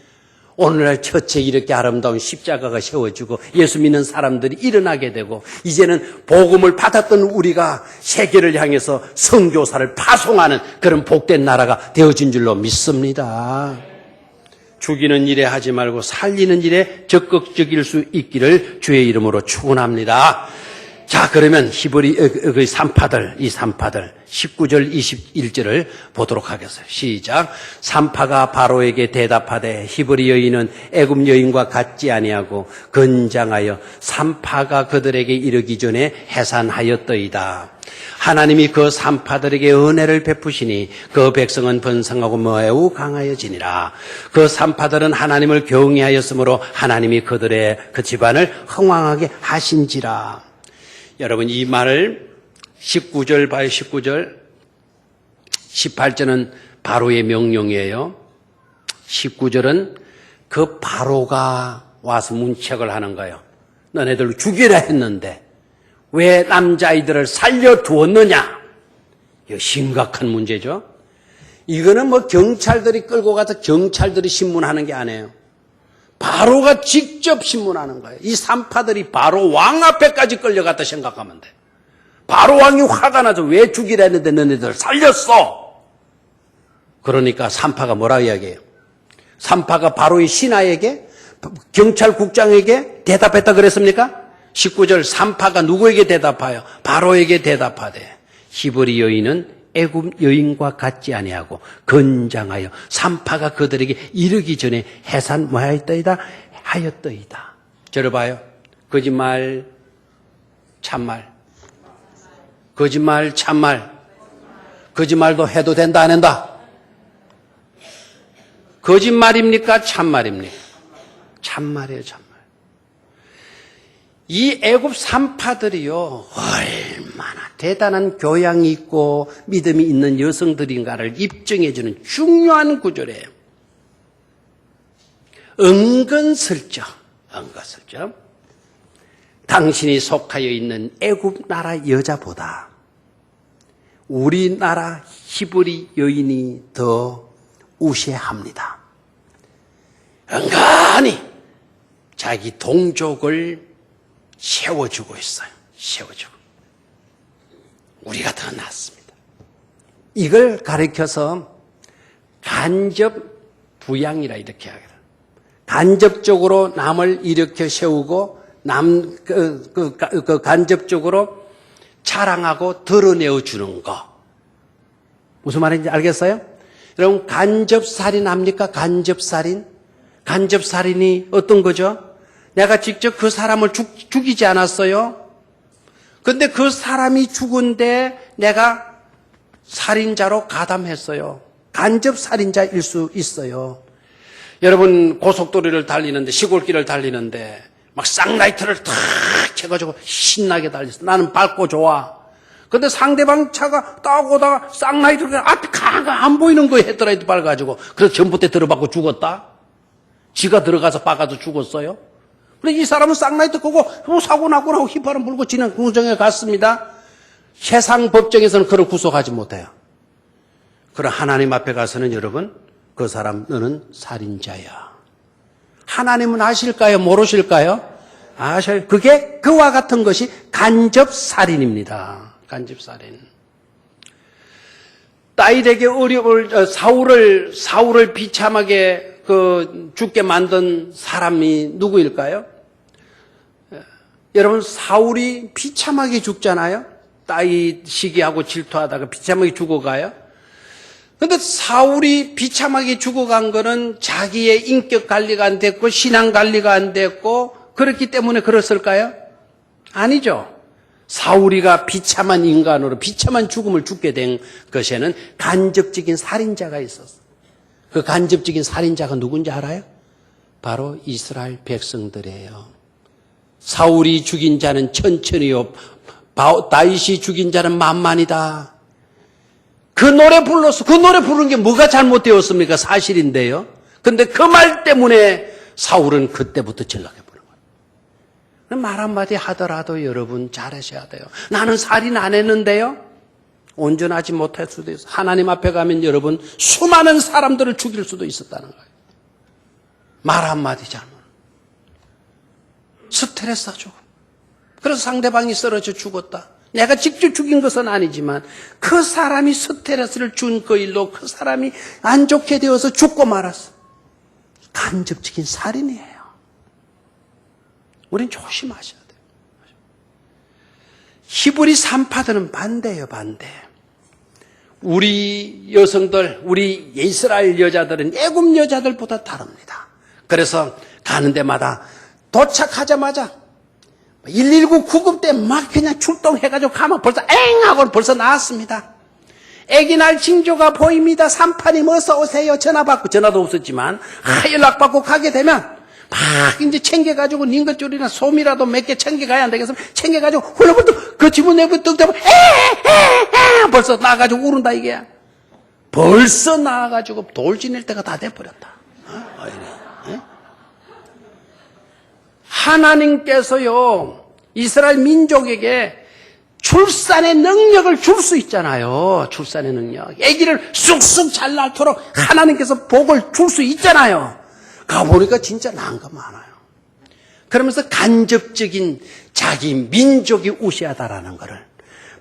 Speaker 1: 오늘날 처치에 이렇게 아름다운 십자가가 세워지고 예수 믿는 사람들이 일어나게 되고 이제는 복음을 받았던 우리가 세계를 향해서 선교사를 파송하는 그런 복된 나라가 되어진 줄로 믿습니다. 죽이는 일에 하지 말고 살리는 일에 적극적일 수 있기를 주의 이름으로 축원합니다. 자, 그러면 히브리 이 산파들 19절 21절을 보도록 하겠어요. 시작. 산파가 바로에게 대답하되 히브리 여인은 애굽 여인과 같지 아니하고 건장하여 산파가 그들에게 이르기 전에 해산하였더이다. 하나님이 그 산파들에게 은혜를 베푸시니 그 백성은 번성하고 매우 강하여지니라. 그 산파들은 하나님을 경외하였으므로 하나님이 그들의 그 집안을 흥왕하게 하신지라. 여러분, 이 말을 19절 봐요. 19절 18절은 바로의 명령이에요. 19절은 그 바로가 와서 문책을 하는 거예요. 너네들 죽이라 했는데 왜 남자아이들을 살려두었느냐? 이거 심각한 문제죠. 이거는 뭐 경찰들이 끌고 가서 경찰들이 신문하는 게 아니에요. 바로가 직접 신문하는 거예요. 이 산파들이 바로 왕 앞에까지 끌려갔다 생각하면 돼. 바로 왕이 화가 나서 왜 죽이라 했는데 너네들 살렸어. 그러니까 산파가 뭐라 이야기해요? 산파가 바로의 신하에게 경찰국장에게 대답했다 그랬습니까? 19절 산파가 누구에게 대답하여? 바로에게 대답하되 히브리 여인은 애굽 여인과 같지 아니하고 건장하여 산파가 그들에게 이르기 전에 해산하였더이다. 저를 봐요. 거짓말, 참말. 거짓말, 참말. 거짓말도 해도 된다, 안 한다? 거짓말입니까? 참말입니까? 참말이에요, 참말. 이 애굽 산파들이요, 얼마나 대단한 교양이 있고 믿음이 있는 여성들인가를 입증해주는 중요한 구절이에요. 은근슬쩍 당신이 속하여 있는 애굽 나라 여자보다 우리나라 히브리 여인이 더 우세합니다. 은근히 자기 동족을 세워주고 있어요. 세워주고. 우리가 더 낫습니다. 이걸 가리켜서 간접 부양이라 이렇게 하거든. 간접적으로 남을 일으켜 세우고 간접적으로 자랑하고 드러내어 주는 거. 무슨 말인지 알겠어요? 여러분, 간접살인 합니까? 간접살인? 간접살인이 어떤 거죠? 내가 직접 그 사람을 죽이지 않았어요. 근데 그 사람이 죽은데 내가 살인자로 가담했어요. 간접살인자일 수 있어요. 여러분, 고속도로를 달리는데, 시골길을 달리는데 막 쌍라이트를 탁 켜가지고 신나게 달렸어. 나는 밝고 좋아. 근데 상대방 차가 딱 오다가 쌍라이트가 앞이 가가 안 보이는 거에 헤드라이트 밝아가지고 그래서 전봇대 들어받고 죽었다? 지가 들어가서 박아서 죽었어요? 근데 이 사람은 쌍라이트 끄고 사고 났구나 하고 휘파람 불고 지는 구정에 갔습니다. 세상 법정에서는 그를 구속하지 못해요. 그럼 하나님 앞에 가서는 여러분 그 사람 너는 살인자야. 하나님은 아실까요? 모르실까요? 아셔요. 그게 그와 같은 것이 간접살인입니다. 간접살인. 다윗에게 사울을 비참하게 죽게 만든 사람이 누구일까요? 여러분 사울이 비참하게 죽잖아요. 다윗 시기하고 질투하다가 비참하게 죽어가요. 그런데 사울이 비참하게 죽어간 거는 자기의 인격 관리가 안 됐고 신앙 관리가 안 됐고 그렇기 때문에 그랬을까요? 아니죠. 사울이가 비참한 인간으로 비참한 죽음을 죽게 된 것에는 간접적인 살인자가 있었어요. 그 간접적인 살인자가 누군지 알아요? 바로 이스라엘 백성들이에요. 사울이 죽인 자는 천천히요. 다윗이 죽인 자는 만만이다. 그 노래 불렀어. 그 노래 부르는 게 뭐가 잘못되었습니까? 사실인데요. 근데 그 말 때문에 사울은 그때부터 전락해버린 거예요. 말 한마디 하더라도 여러분 잘하셔야 돼요. 나는 살인 안 했는데요. 온전하지 못할 수도 있어요. 하나님 앞에 가면 여러분 수많은 사람들을 죽일 수도 있었다는 거예요. 말 한마디 잘못. 스트레스 주고. 그래서 상대방이 쓰러져 죽었다. 내가 직접 죽인 것은 아니지만 그 사람이 스트레스를 준 그 일로 그 사람이 안 좋게 되어서 죽고 말았어. 간접적인 살인이에요. 우린 조심하셔야 돼요. 히브리 산파들은 반대예요, 반대. 우리 여성들, 우리 이스라엘 여자들은 애굽 여자들보다 다릅니다. 그래서 가는 데마다 도착하자마자 119 구급 때 막 그냥 출동해가지고 가면 벌써 엥 하고 벌써 나왔습니다. 애기 날 징조가 보입니다. 산파님 어서 오세요. 전화 받고 전화도 없었지만 연락 받고 가게 되면 막 이제 챙겨가지고 닝것줄이나 솜이라도 몇 개 챙겨가야 안 되겠으면 챙겨가지고 훌러부터 그 지문 내부터 되면 에에에 벌써 나가지고 우른다 이게. 벌써 나가지고 돌 지낼 때가 다 돼버렸다. 하나님께서요 이스라엘 민족에게 출산의 능력을 줄 수 있잖아요. 출산의 능력. 아기를 쑥쑥 잘 낳도록 하나님께서 복을 줄 수 있잖아요. 가보니까 진짜 난 거 많아요. 그러면서 간접적인 자기 민족이 우시하다라는 것을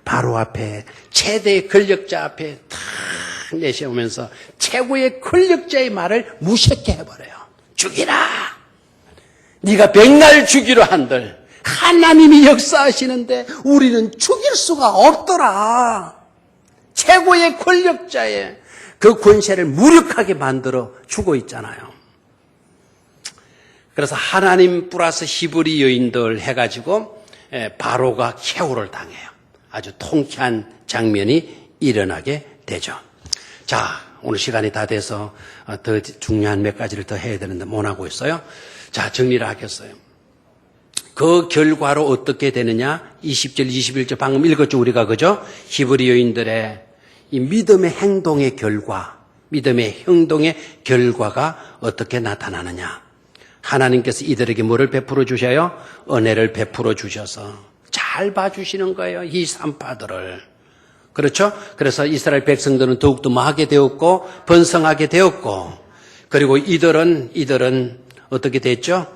Speaker 1: 바로 앞에 최대의 권력자 앞에 탁 내세우면서 최고의 권력자의 말을 무섭게 해버려요. 죽이라. 네가 백날 죽이려 한들 하나님이 역사하시는데 우리는 죽일 수가 없더라. 최고의 권력자의 그 권세를 무력하게 만들어 주고 있잖아요. 그래서 하나님 플러스 히브리 여인들 해가지고 바로가 최후를 당해요. 아주 통쾌한 장면이 일어나게 되죠. 자, 오늘 시간이 다 돼서 더 중요한 몇 가지를 더 해야 되는데 못 하고 있어요. 자, 정리를 하겠어요. 그 결과로 어떻게 되느냐? 20절, 21절 방금 읽었죠, 우리가. 그죠? 히브리 여인들의 이 믿음의 행동의 결과, 믿음의 행동의 결과가 어떻게 나타나느냐? 하나님께서 이들에게 뭐를 베풀어 주셔요? 은혜를 베풀어 주셔서 잘 봐주시는 거예요, 이 산파들을. 그렇죠? 그래서 이스라엘 백성들은 더욱더 뭐하게 되었고, 번성하게 되었고, 그리고 이들은 어떻게 됐죠?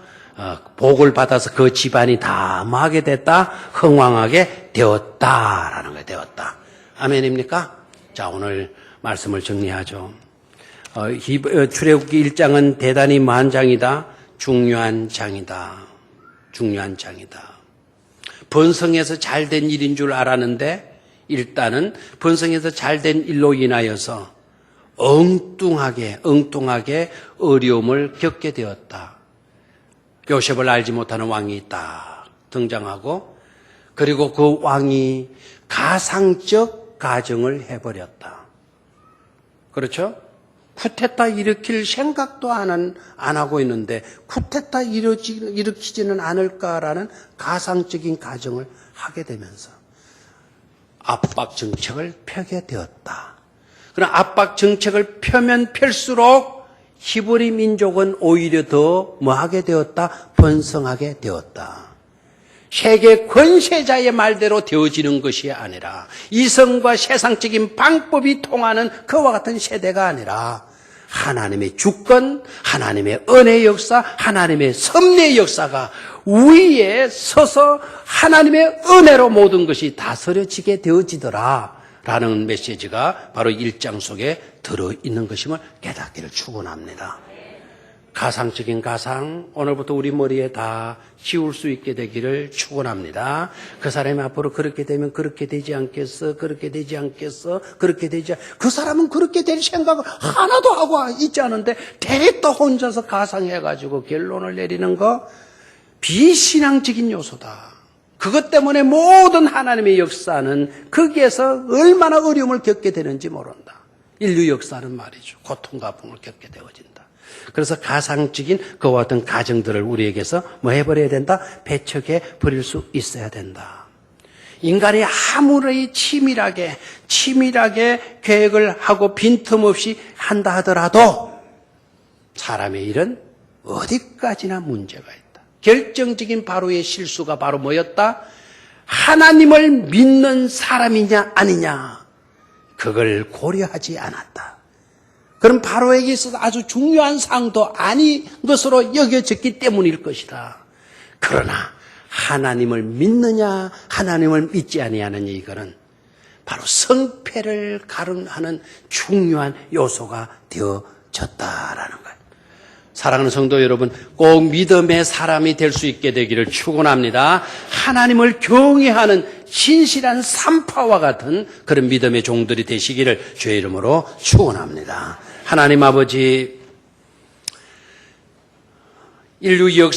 Speaker 1: 복을 받아서 그 집안이 다 뭐하게 됐다? 흥왕하게 되었다라는 거예요. 되었다. 아멘입니까? 자, 오늘 말씀을 정리하죠. 출애굽기 1장은 대단히 많은 장이다. 중요한 장이다. 중요한 장이다. 번성해서 잘된 일인 줄 알았는데 일단은 번성해서 잘된 일로 인하여서 엉뚱하게 어려움을 겪게 되었다. 요셉을 알지 못하는 왕이 딱 등장하고 그리고 그 왕이 가상적 가정을 해버렸다. 그렇죠? 쿠데타 일으킬 생각도 안 하고 있는데 쿠데타 일으키지는 않을까라는 가상적인 가정을 하게 되면서 압박 정책을 펴게 되었다. 그런 압박 정책을 펴면 펼수록 히브리 민족은 오히려 더 뭐하게 되었다? 번성하게 되었다. 세계 권세자의 말대로 되어지는 것이 아니라 이성과 세상적인 방법이 통하는 그와 같은 세대가 아니라 하나님의 주권, 하나님의 은혜의 역사, 하나님의 섭리의 역사가 위에 서서 하나님의 은혜로 모든 것이 다스려지게 되어지더라 라는 메시지가 바로 1장 속에 들어있는 것임을 깨닫기를 축원합니다. 가상적인 가상 오늘부터 우리 머리에 다 씌울 수 있게 되기를 축원합니다. 그 사람이 앞으로 그렇게 되면 그렇게 되지 않겠어, 그렇게 되지 않겠어, 그렇게 되지 그 사람은 그렇게 될 생각을 하나도 하고 있지 않은데 대리 또 혼자서 가상해가지고 결론을 내리는 거 비신앙적인 요소다. 그것 때문에 모든 하나님의 역사는 거기에서 얼마나 어려움을 겪게 되는지 모른다. 인류 역사는 말이죠. 고통과 아픔을 겪게 되어진다. 그래서 가상적인 그와 같은 가정들을 우리에게서 뭐 해버려야 된다? 배척해 버릴 수 있어야 된다. 인간이 아무리 치밀하게 계획을 하고 빈틈없이 한다 하더라도 사람의 일은 어디까지나 문제가 있다. 결정적인 바로의 실수가 바로 뭐였다? 하나님을 믿는 사람이냐 아니냐 그걸 고려하지 않았다. 그럼 바로에게 있어서 아주 중요한 사항도 아닌 것으로 여겨졌기 때문일 것이다. 그러나 하나님을 믿느냐 하나님을 믿지 아니하느냐 이거는 바로 성패를 가름하는 중요한 요소가 되어졌다라는 거예요. 사랑하는 성도 여러분, 꼭 믿음의 사람이 될 수 있게 되기를 축원합니다. 하나님을 경외하는 신실한 산파와 같은 그런 믿음의 종들이 되시기를 주의 이름으로 축원합니다. 하나님 아버지, 인류 역사